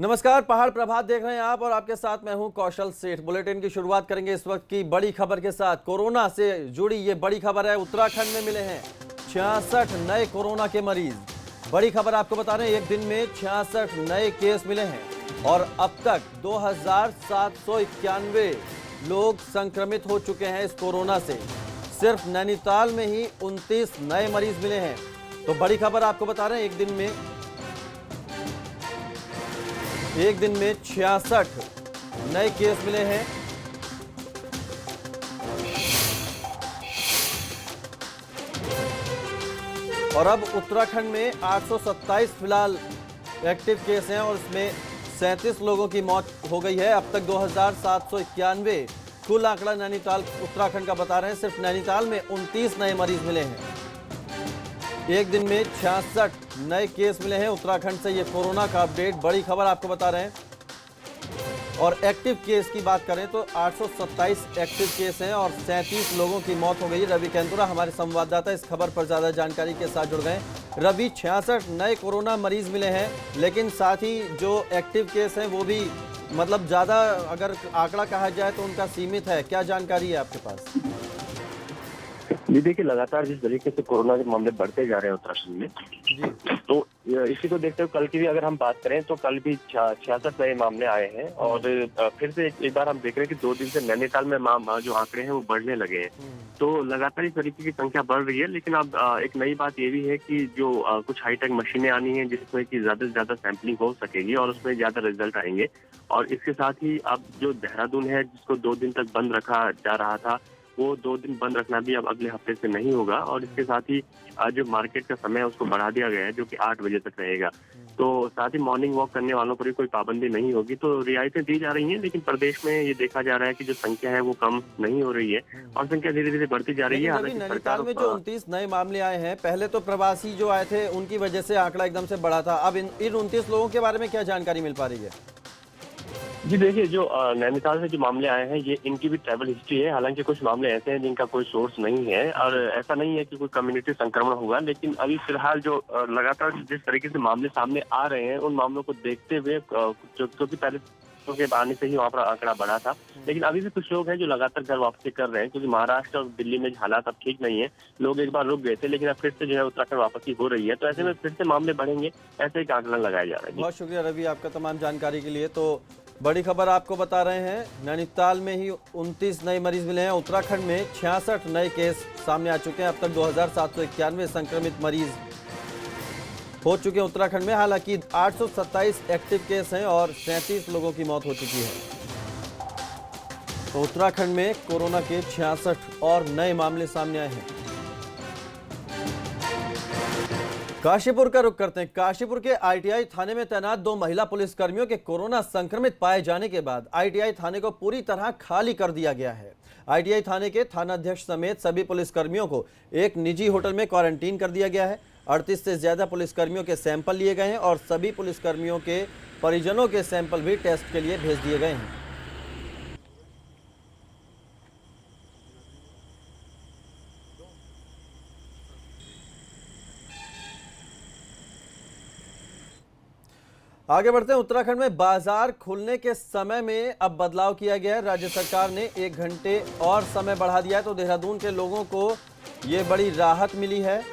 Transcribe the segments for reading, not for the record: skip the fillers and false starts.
नमस्कार, पहाड़ प्रभात देख रहे हैं आप और आपके साथ मैं हूं कौशल सेठ। बुलेटिन की शुरुआत करेंगे इस वक्त की बड़ी खबर के साथ। कोरोना से जुड़ी ये बड़ी खबर है। उत्तराखंड में मिले हैं 66 नए कोरोना के मरीज। बड़ी खबर आपको बता रहे हैं, एक दिन में 66 नए केस मिले हैं और अब तक 2791 लोग संक्रमित हो चुके हैं इस कोरोना से। सिर्फ नैनीताल में ही 29 नए मरीज मिले हैं। तो बड़ी खबर आपको बता रहे हैं, एक दिन में 66 नए केस मिले हैं। और अब उत्तराखंड में 827 फिलहाल एक्टिव केस हैं और इसमें 37 लोगों की मौत हो गई है। अब तक 2791 कुल आंकड़ा नैनीताल उत्तराखंड का बता रहे हैं। सिर्फ नैनीताल में 29 नए मरीज मिले हैं। एक दिन में 66 नए केस मिले हैं उत्तराखंड से। ये कोरोना का अपडेट, बड़ी खबर आपको बता रहे हैं। और एक्टिव केस की बात करें तो 827 एक्टिव केस हैं और 37 लोगों की मौत हो गई। रवि केंदुरा हमारे संवाददाता इस खबर पर ज्यादा जानकारी के साथ जुड़ गए। रवि, 66 नए कोरोना मरीज मिले हैं, लेकिन साथ ही जो एक्टिव केस हैं वो भी मतलब ज्यादा अगर आंकड़ा कहा जाए तो उनका सीमित है। क्या जानकारी है आपके पास? जी देखिए, लगातार जिस तरीके से कोरोना के मामले बढ़ते जा रहे हैं उत्तराखंड में, तो इसी को देखते हुए कल की भी अगर हम बात करें तो कल भी 66 नए मामले आए हैं। और फिर से एक बार हम देख रहे हैं कि 2 दिन से नैनीताल में जो आंकड़े हैं वो बढ़ने लगे हैं। तो लगातार इस तरीके की संख्या बढ़ रही है। लेकिन अब एक नई बात ये भी है कि जो कुछ हाईटेक मशीनें आनी है जिसमें कि ज्यादा से ज्यादा सैंपलिंग हो सकेगी और उसमें ज्यादा रिजल्ट आएंगे। और इसके साथ ही अब जो देहरादून है जिसको 2 दिन तक बंद रखा जा रहा था, वो 2 दिन बंद रखना भी अब अगले हफ्ते से नहीं होगा। और इसके साथ ही आज जो मार्केट का समय है उसको बढ़ा दिया गया है, जो कि 8 बजे तक रहेगा। तो साथ ही मॉर्निंग वॉक करने वालों पर भी कोई पाबंदी नहीं होगी। तो रियायतें दी जा रही हैं, लेकिन प्रदेश में ये देखा जा रहा है कि जो संख्या है वो कम नहीं हो रही है और संख्या धीरे धीरे बढ़ती जा रही है। हालांकि नैनीताल में जो 29 नए मामले आए हैं, पहले तो प्रवासी जो आए थे उनकी वजह से आंकड़ा एकदम से बढ़ा था। अब इन 29 लोगों के बारे में क्या जानकारी मिल पा रही है? जी देखिए, जो नैनीताल से जो मामले आए हैं ये इनकी भी ट्रैवल हिस्ट्री है। हालांकि कुछ मामले ऐसे हैं जिनका कोई सोर्स नहीं है और ऐसा नहीं है कि कोई कम्युनिटी संक्रमण हुआ। लेकिन अभी फिलहाल जो लगातार जिस तरीके से मामले सामने आ रहे हैं उन मामलों को देखते हुए, क्योंकि पहले के आने से ही वहाँ पर आंकड़ा बढ़ा था, लेकिन अभी भी कुछ लोग हैं जो लगातार घर वापसी कर रहे हैं। क्योंकि महाराष्ट्र और दिल्ली में हालात अब ठीक नहीं है। लोग एक बार रुक गए थे, लेकिन अब फिर से जो है उत्तराखंड वापसी हो रही है। तो ऐसे में फिर से मामले बढ़ेंगे, ऐसे एक आंकलन लगाया जा रहा है। बहुत शुक्रिया रवि आपका तमाम जानकारी के लिए। तो बड़ी खबर आपको बता रहे हैं, नैनीताल में ही 29 नए मरीज मिले हैं। उत्तराखंड में 66 नए केस सामने आ चुके हैं। अब तक 2791 संक्रमित मरीज हो चुके हैं उत्तराखंड में। हालांकि 827 एक्टिव केस हैं और 37 लोगों की मौत हो चुकी है। तो उत्तराखंड में कोरोना के 66 और नए मामले सामने आए हैं। काशीपुर का रुख करते हैं। काशीपुर के आईटीआई थाने में तैनात 2 महिला पुलिसकर्मियों के कोरोना संक्रमित पाए जाने के बाद आईटीआई थाने को पूरी तरह खाली कर दिया गया है। आईटीआई थाने के थानाध्यक्ष समेत सभी पुलिसकर्मियों को एक निजी होटल में क्वारंटीन कर दिया गया है। 38 से ज्यादा पुलिसकर्मियों के सैंपल लिए गए हैं और सभी पुलिसकर्मियों के परिजनों के सैंपल भी टेस्ट के लिए भेज दिए गए हैं। आगे बढ़ते हैं। उत्तराखंड में बाजार खुलने के समय में अब बदलाव किया गया है। राज्य सरकार ने 1 घंटे और समय बढ़ा दिया है। तो देहरादून के लोगों को ये बड़ी राहत मिली है।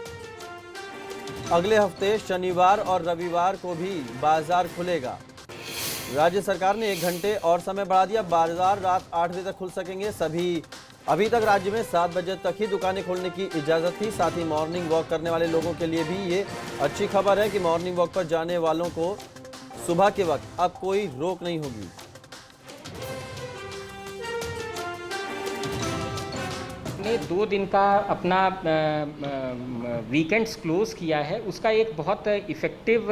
अगले हफ्ते शनिवार और रविवार को भी बाजार खुलेगा। राज्य सरकार ने 1 घंटे और समय बढ़ा दिया। बाजार रात 8 बजे तक खुल सकेंगे। अभी तक राज्य में 7 बजे तक ही दुकानें खोलने की इजाजत थी। साथ ही मॉर्निंग वॉक करने वाले लोगों के लिए भी ये अच्छी खबर है कि मॉर्निंग वॉक पर जाने वालों को सुबह के वक्त अब कोई रोक नहीं होगी। ने 2 दिन का अपना वीकेंड्स क्लोज किया है, उसका एक बहुत इफ़ेक्टिव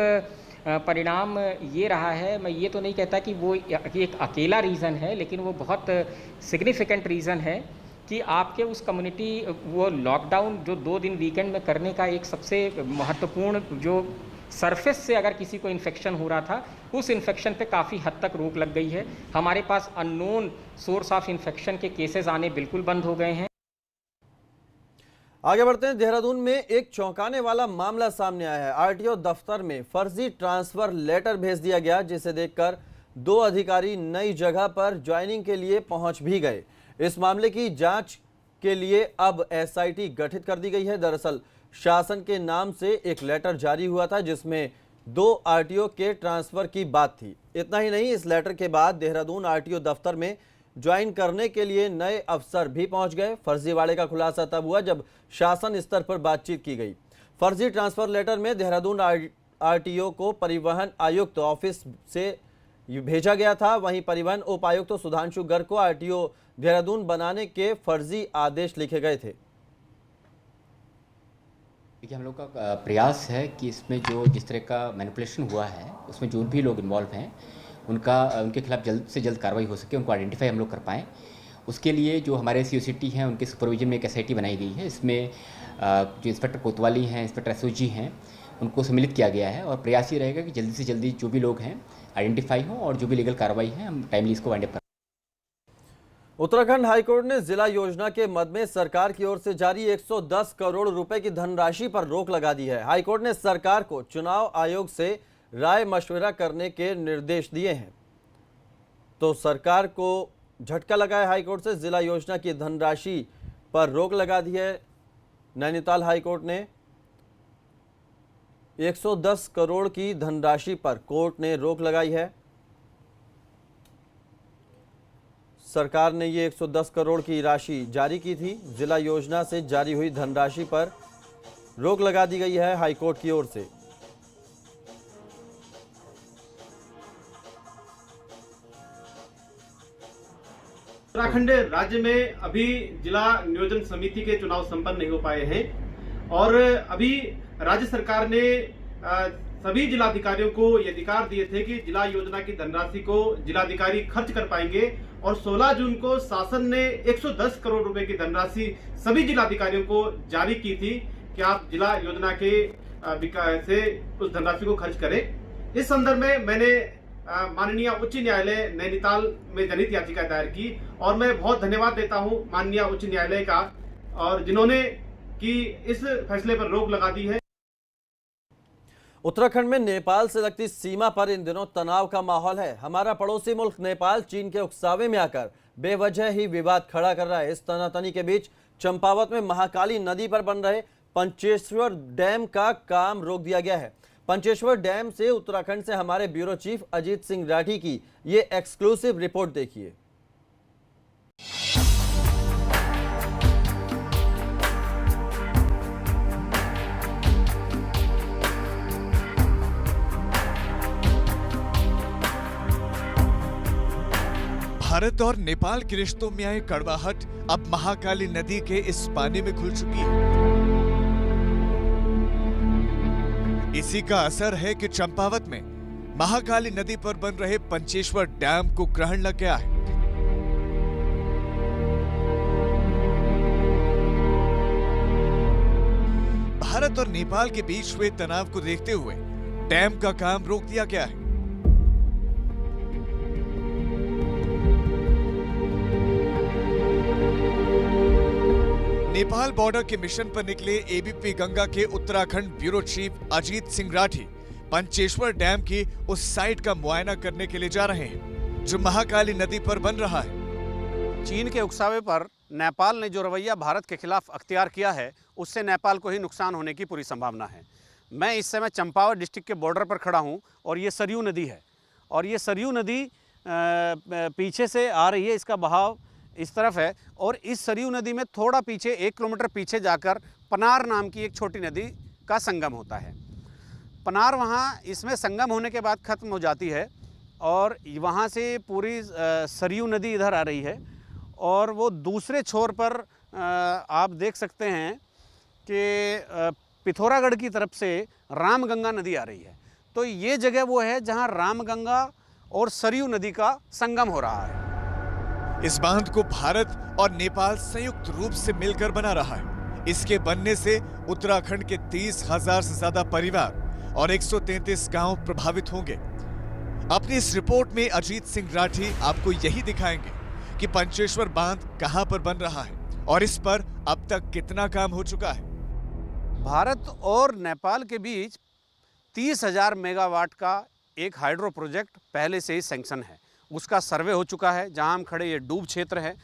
परिणाम ये रहा है। मैं ये तो नहीं कहता कि वो एक अकेला रीज़न है, लेकिन वो बहुत सिग्निफिकेंट रीज़न है कि आपके उस कम्युनिटी वो लॉकडाउन जो 2 दिन वीकेंड में करने का एक सबसे महत्वपूर्ण जो सरफेस से अगर किसी को इन्फेक्शन हो रहा था, उस इन्फेक्शन पे काफ़ी हद तक रोक लग गई है। हमारे पास अननोन सोर्स ऑफ इन्फेक्शन के केसेस आने बिल्कुल बंद हो गए हैं। आगे बढ़ते हैं। देहरादून में एक चौंकाने वाला मामला सामने आया है। आरटीओ दफ्तर में फर्जी ट्रांसफर लेटर भेज दिया गया, जिसे देखकर 2 अधिकारी नई जगह पर ज्वाइनिंग के लिए पहुंच भी गए। इस मामले की जांच के लिए अब एसआईटी गठित कर दी गई है। दरअसल शासन के नाम से एक लेटर जारी हुआ था, जिसमें 2 आरटीओ के ट्रांसफर की बात थी। इतना ही नहीं, इस लेटर के बाद देहरादून आरटीओ दफ्तर में ज्वाइन करने के लिए नए अफसर भी पहुंच गए। फर्जीवाड़े का खुलासा तब हुआ जब शासन स्तर पर बातचीत की गई। फर्जी ट्रांसफर लेटर में देहरादून आरटीओ को परिवहन आयुक्त ऑफिस से भेजा गया था। वहीं परिवहन उपायुक्त सुधांशु गर्ग को आरटीओ देहरादून बनाने के फर्जी आदेश लिखे गए थे। देखिए, हम लोग का प्रयास है कि इसमें जो जिस तरह का मैनिपुलेशन हुआ है, उसमें जो भी लोग इन्वॉल्व हैं उनके खिलाफ जल्द से जल्द कार्रवाई हो सके, उनको आइडेंटिफाई हम लोग कर पाएँ। उसके लिए जो हमारे सीओसीटी हैं, उनके सुपरविजन में एक एसआईटी बनाई गई है। इसमें जो इंस्पेक्टर कोतवाली हैं, इंस्पेक्टर एसओजी हैं, उनको सम्मिलित किया गया है और प्रयास ये रहेगा कि जल्दी से जल्दी जो भी लोग हैं आइडेंटिफाई हो और जो भी लीगल कार्रवाई है हम टाइमली इसको वाइंड अप करें। उत्तराखंड हाईकोर्ट ने जिला योजना के मद में सरकार की ओर से जारी 110 करोड़ रुपए की धनराशि पर रोक लगा दी है। हाईकोर्ट ने सरकार को चुनाव आयोग से राय मशवरा करने के निर्देश दिए हैं, तो सरकार को झटका लगा है। हाईकोर्ट से जिला योजना की धनराशि पर रोक लगा दी है। नैनीताल हाईकोर्ट ने 110 करोड़ की धनराशि पर कोर्ट ने रोक लगाई है। सरकार ने ये 110 करोड़ की राशि जारी की थी। जिला योजना से जारी हुई धनराशि पर रोक लगा दी गई है हाईकोर्ट की ओर से। उत्तराखंड राज्य में अभी जिला नियोजन समिति के चुनाव संपन्न नहीं हो पाए हैं और अभी राज्य सरकार ने सभी जिलाधिकारियों को ये अधिकार दिए थे कि जिला योजना की धनराशि को जिलाधिकारी खर्च कर पाएंगे और 16 जून को शासन ने 110 करोड़ रुपए की धनराशि सभी जिलाधिकारियों को जारी की थी कि आप जिला योजना के से उस धनराशि को खर्च करें। इस संदर्भ में मैंने माननीय उच्च न्यायालय नैनीताल में जनहित याचिका दायर की और मैं बहुत धन्यवाद देता हूं माननीय उच्च न्यायालय का और जिन्होंने कि इस फैसले पर रोक लगा दी है। उत्तराखंड में नेपाल से लगती सीमा पर इन दिनों तनाव का माहौल है। हमारा पड़ोसी मुल्क नेपाल चीन के उकसावे में आकर बेवजह ही विवाद खड़ा कर रहा है। इस तनातनी के बीच चंपावत में महाकाली नदी पर बन रहे पंचेश्वर डैम का काम रोक दिया गया है। पंचेश्वर डैम से उत्तराखंड से हमारे ब्यूरो चीफ अजीत सिंह राठी की ये एक्सक्लूसिव रिपोर्ट देखिए। भारत और नेपाल के रिश्तों में आई कड़वाहट अब महाकाली नदी के इस पानी में घुल चुकी है। इसी का असर है कि चंपावत में महाकाली नदी पर बन रहे पंचेश्वर डैम को ग्रहण लग गया है। भारत और नेपाल के बीच हुए तनाव को देखते हुए डैम का काम रोक दिया गया है। नेपाल बॉर्डर के मिशन पर निकले एबीपी गंगा के Uttarakhand bureau chief Ajit Singh Rathi Pancheshwar dam की उस साइट का मुआयना करने के लिए जा रहे हैं जो महाकाली नदी पर बन रहा है। चीन के उकसावे पर नेपाल ने जो रवैया भारत के खिलाफ अख्तियार किया है उससे नेपाल को ही नुकसान होने की पूरी संभावना है। मैं इस समय चंपावत डिस्ट्रिक्ट के बॉर्डर पर खड़ा हूं और ये सरयू नदी है और ये सरयू नदी पीछे से आ रही है, इसका बहाव इस तरफ है और इस सरयू नदी में थोड़ा पीछे 1 किलोमीटर पीछे जाकर पनार नाम की एक छोटी नदी का संगम होता है। पनार वहाँ इसमें संगम होने के बाद ख़त्म हो जाती है और वहाँ से पूरी सरयू नदी इधर आ रही है और वो दूसरे छोर पर आप देख सकते हैं कि पिथौरागढ़ की तरफ से रामगंगा नदी आ रही है। तो ये जगह वो है जहाँ रामगंगा और सरयू नदी का संगम हो रहा है। इस बांध को भारत और नेपाल संयुक्त रूप से मिलकर बना रहा है। इसके बनने से उत्तराखंड के 30,000 से ज्यादा परिवार और 133 गांव प्रभावित होंगे। अपनी इस रिपोर्ट में अजीत सिंह राठी आपको यही दिखाएंगे कि पंचेश्वर बांध कहां पर बन रहा है और इस पर अब अब तक कितना काम हो चुका है? भारत और नेपाल के बीच 30,000 मेगावाट का एक हाइड्रो प्रोजेक्ट पहले से ही सैंक्शन है। उसका सर्वे हो चुका है। जहां हम खड़े ये डूब क्षेत्र है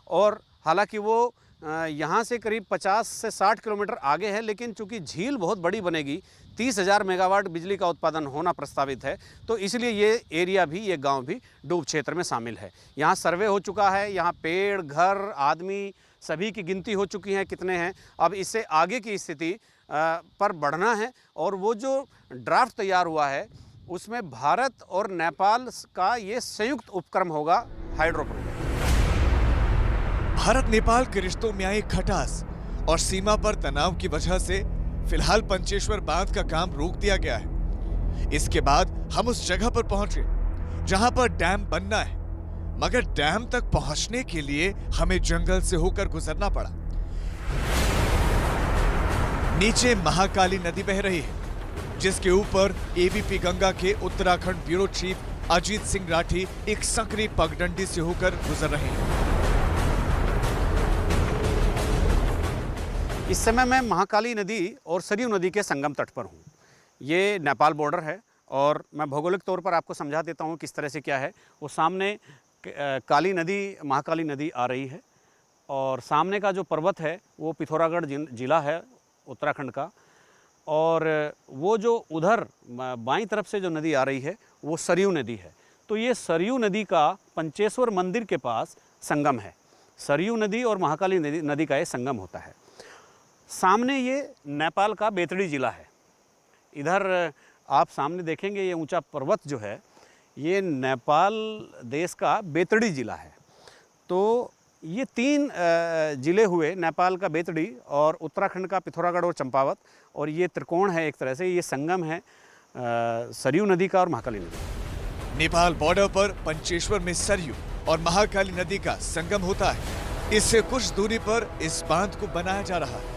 और हालांकि वो यहाँ से करीब 50 से 60 किलोमीटर आगे है, लेकिन चूंकि झील बहुत बड़ी बनेगी, 30,000 मेगावाट बिजली का उत्पादन होना प्रस्तावित है, तो इसलिए ये एरिया भी, ये गांव भी डूब क्षेत्र में शामिल है। यहाँ सर्वे हो चुका है। यहाँ पेड़, घर, आदमी सभी की गिनती हो चुकी है कितने हैं। अब इससे आगे की स्थिति पर बढ़ना है और वो जो ड्राफ्ट तैयार हुआ है उसमें भारत और नेपाल का ये संयुक्त उपक्रम होगा हाइड्रो प्रोजेक्ट। भारत नेपाल के रिश्तों में आई खटास और सीमा पर तनाव की वजह से फिलहाल पंचेश्वर बांध का काम रोक दिया गया है। इसके बाद हम उस जगह पर पहुंचे जहां पर डैम बनना है, मगर डैम तक पहुंचने के लिए हमें जंगल से होकर गुजरना पड़ा। नीचे महाकाली नदी बह रही है, जिसके ऊपर एबीपी गंगा के उत्तराखंड ब्यूरो चीफ अजीत सिंह राठी एक संकरी पगडंडी से होकर गुजर रहे हैं। इस समय मैं महाकाली नदी और सरयू नदी के संगम तट पर हूँ। ये नेपाल बॉर्डर है और मैं भौगोलिक तौर पर आपको समझा देता हूँ किस तरह से क्या है। वो सामने काली नदी, महाकाली नदी आ रही है और सामने का जो पर्वत है वो पिथौरागढ़ जिला है उत्तराखंड का, और वो जो उधर बाईं तरफ से जो नदी आ रही है वो सरयू नदी है। तो ये सरयू नदी का पंचेश्वर मंदिर के पास संगम है। सरयू नदी और महाकाली नदी का ये संगम होता है। सामने ये नेपाल का बेतड़ी जिला है। इधर आप सामने देखेंगे ये ऊंचा पर्वत जो है ये नेपाल देश का बेतड़ी जिला है। तो ये 3 जिले हुए, नेपाल का बेतड़ी और उत्तराखंड का पिथौरागढ़ और चंपावत, और ये त्रिकोण है एक तरह से, ये संगम है सरयू नदी का और महाकाली नदी। नेपाल बॉर्डर पर पंचेश्वर में सरयू और महाकाली नदी का संगम होता है। इससे कुछ दूरी पर इस बांध को बनाया जा रहा है।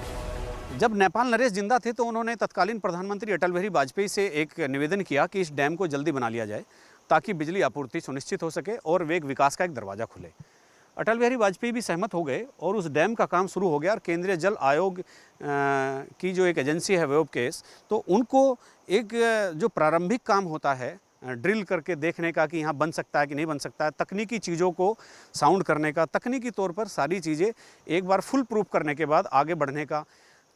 जब नेपाल नरेश जिंदा थे तो उन्होंने तत्कालीन प्रधानमंत्री अटल बिहारी वाजपेयी से एक निवेदन किया कि इस डैम को जल्दी बना लिया जाए ताकि बिजली आपूर्ति सुनिश्चित हो सके और वेग विकास का एक दरवाज़ा खुले। अटल बिहारी वाजपेयी भी सहमत हो गए और उस डैम का काम शुरू हो गया। और केंद्रीय जल आयोग की जो एक एजेंसी है वेबकेस, तो उनको एक जो प्रारंभिक काम होता है ड्रिल करके देखने का कि यहाँ बन सकता है कि नहीं बन सकता है, तकनीकी चीज़ों को साउंड करने का, तकनीकी तौर पर सारी चीज़ें एक बार फुल प्रूफ करने के बाद आगे बढ़ने का,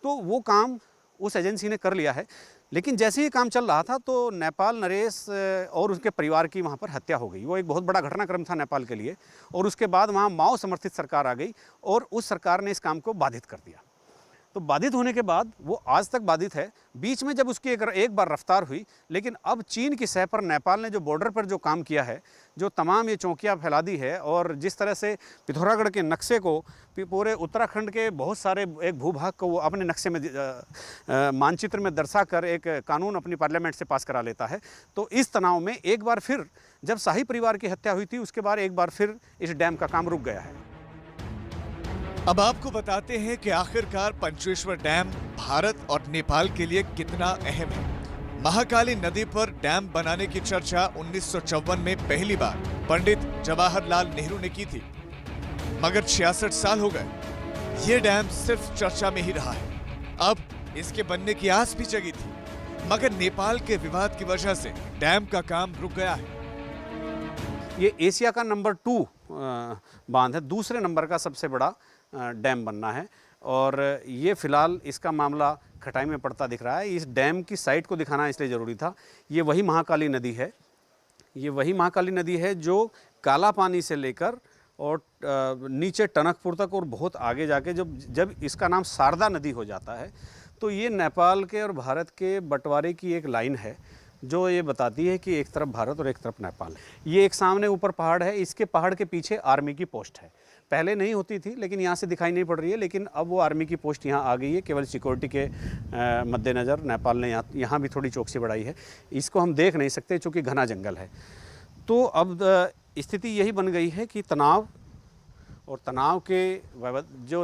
तो वो काम उस एजेंसी ने कर लिया है। लेकिन जैसे ही काम चल रहा था तो नेपाल नरेश और उसके परिवार की वहाँ पर हत्या हो गई। वो एक बहुत बड़ा घटनाक्रम था नेपाल के लिए। और उसके बाद वहाँ माओ समर्थित सरकार आ गई और उस सरकार ने इस काम को बाधित कर दिया। तो बाधित होने के बाद वो आज तक बाधित है। बीच में जब उसकी एक बार रफ्तार हुई, लेकिन अब चीन की सह पर नेपाल ने जो बॉर्डर पर जो काम किया है, जो तमाम ये चौकियाँ फैला दी है और जिस तरह से पिथौरागढ़ के नक्शे को पूरे उत्तराखंड के बहुत सारे एक भूभाग को वो अपने नक्शे में मानचित्र में दर्शाकर एक कानून अपनी पार्लियामेंट से पास करा लेता है। तो इस तनाव में एक बार फिर जब शाही परिवार की हत्या हुई थी, उसके बाद एक बार फिर इस डैम का काम रुक गया है। अब आपको बताते हैं कि आखिरकार पंचेश्वर डैम भारत और नेपाल के लिए कितना अहम है। महाकाली नदी पर डैम बनाने की चर्चा 1954 में पहली बार पंडित जवाहरलाल नेहरू ने की थी, मगर 66 साल हो गए ये डैम सिर्फ चर्चा में ही रहा है। अब इसके बनने की आस भी जगी थी, मगर नेपाल के विवाद की वजह से डैम का काम रुक गया है। ये एशिया का नंबर 2 बांध है, दूसरे नंबर का सबसे बड़ा डैम बनना है और ये फिलहाल इसका मामला खटाई में पड़ता दिख रहा है। इस डैम की साइट को दिखाना इसलिए ज़रूरी था। ये वही महाकाली नदी है, ये वही महाकाली नदी है जो काला पानी से लेकर और नीचे टनकपुर तक और बहुत आगे जाके जब इसका नाम शारदा नदी हो जाता है, तो ये नेपाल के और भारत के बंटवारे की एक लाइन है जो ये बताती है कि एक तरफ भारत और एक तरफ नेपाल है। ये एक सामने ऊपर पहाड़ है, इसके पहाड़ के पीछे आर्मी की पोस्ट है। पहले नहीं होती थी, लेकिन यहाँ से दिखाई नहीं पड़ रही है, लेकिन अब वो आर्मी की पोस्ट यहाँ आ गई है। केवल सिक्योरिटी के मद्देनज़र नेपाल ने यहाँ भी थोड़ी चौकसी बढ़ाई है। इसको हम देख नहीं सकते चूँकि घना जंगल है। तो अब स्थिति यही बन गई है कि तनाव और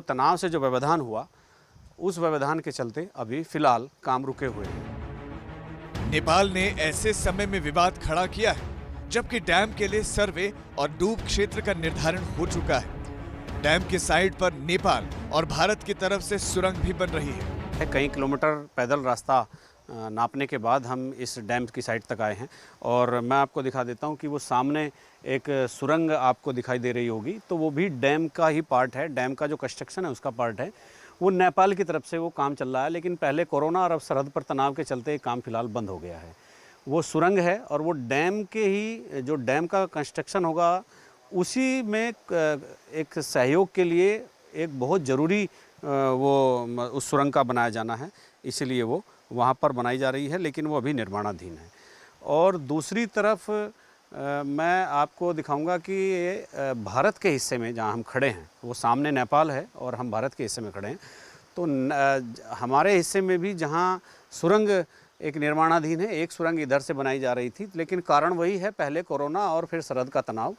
तनाव से जो व्यवधान हुआ, उस व्यवधान के चलते अभी फिलहाल काम रुके हुए हैं। नेपाल ने ऐसे समय में विवाद खड़ा किया है जबकि डैम के लिए सर्वे और डूब क्षेत्र का निर्धारण हो चुका है। डैम के साइड पर नेपाल और भारत की तरफ से सुरंग भी बन रही है। कई किलोमीटर पैदल रास्ता नापने के बाद हम इस डैम की साइड तक आए हैं और मैं आपको दिखा देता हूं कि वो सामने एक सुरंग आपको दिखाई दे रही होगी, तो वो भी डैम का ही पार्ट है। डैम का जो कंस्ट्रक्शन है उसका पार्ट है। वो नेपाल की तरफ से वो काम चल रहा है, लेकिन पहले कोरोना और अब सरहद पर तनाव के चलते काम फिलहाल बंद हो गया है। वो सुरंग है और वो डैम के ही जो डैम का कंस्ट्रक्शन होगा उसी में एक सहयोग के लिए एक बहुत ज़रूरी वो उस सुरंग का बनाया जाना है, इसलिए वो वहाँ पर बनाई जा रही है, लेकिन वो अभी निर्माणाधीन है। और दूसरी तरफ मैं आपको दिखाऊंगा कि भारत के हिस्से में जहाँ हम खड़े हैं वो सामने नेपाल है और हम भारत के हिस्से में खड़े हैं, तो हमारे हिस्से में भी जहाँ सुरंग एक निर्माणाधीन है, एक सुरंग इधर से बनाई जा रही थी, लेकिन कारण वही है, पहले कोरोना और फिर सरहद का तनाव,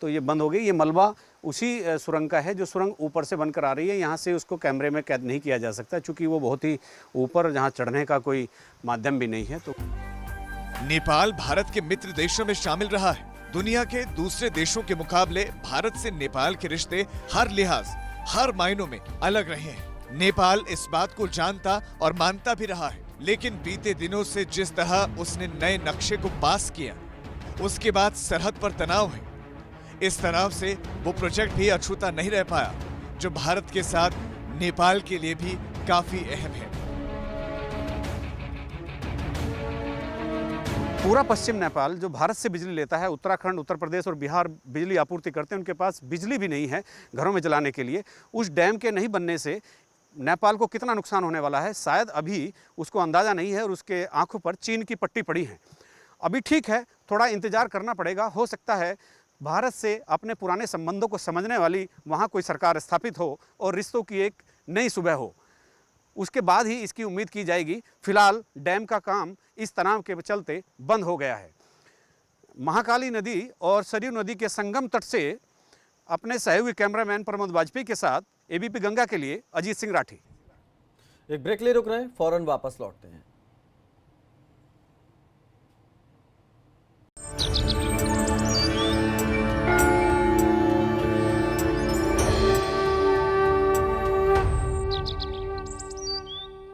तो ये बंद हो गई। ये मलबा उसी सुरंग का है जो सुरंग ऊपर से बनकर आ रही है। यहाँ से उसको कैमरे में कैद नहीं किया जा सकता क्योंकि वो बहुत ही ऊपर, जहाँ चढ़ने का कोई माध्यम भी नहीं है। तो नेपाल भारत के मित्र देशों में शामिल रहा है। दुनिया के दूसरे देशों के मुकाबले भारत से नेपाल के रिश्ते हर लिहाज, हर मायनों में अलग रहे हैं। नेपाल इस बात को जानता और मानता भी रहा है, लेकिन बीते दिनों से जिस तरह उसने नए नक्शे को पास किया, उसके बाद सरहद पर तनाव है। इस तनाव से वो प्रोजेक्ट भी अछूता नहीं रह पाया, जो भारत के साथ नेपाल के लिए भी काफी अहम है। पूरा पश्चिम नेपाल जो भारत से बिजली लेता है, उत्तराखंड, उत्तर प्रदेश और बिहार बिजली आपूर्ति करते हैं, उनके पास बिजली भी नहीं है घरों में जलाने के लिए। उस डैम के नहीं बनने से नेपाल को कितना नुकसान होने वाला है शायद अभी उसको अंदाज़ा नहीं है और उसके आंखों पर चीन की पट्टी पड़ी है। अभी ठीक है, थोड़ा इंतजार करना पड़ेगा। हो सकता है भारत से अपने पुराने संबंधों को समझने वाली वहाँ कोई सरकार स्थापित हो और रिश्तों की एक नई सुबह हो, उसके बाद ही इसकी उम्मीद की जाएगी। फिलहाल डैम का काम इस तनाव के चलते बंद हो गया है। महाकाली नदी और सरयू नदी के संगम तट से अपने सहयोगी कैमरामैन प्रमोद वाजपेयी के साथ एबीपी गंगा के लिए अजीत सिंह राठी। एक ब्रेक ले रुक रहे हैं, फौरन वापस लौटते हैं।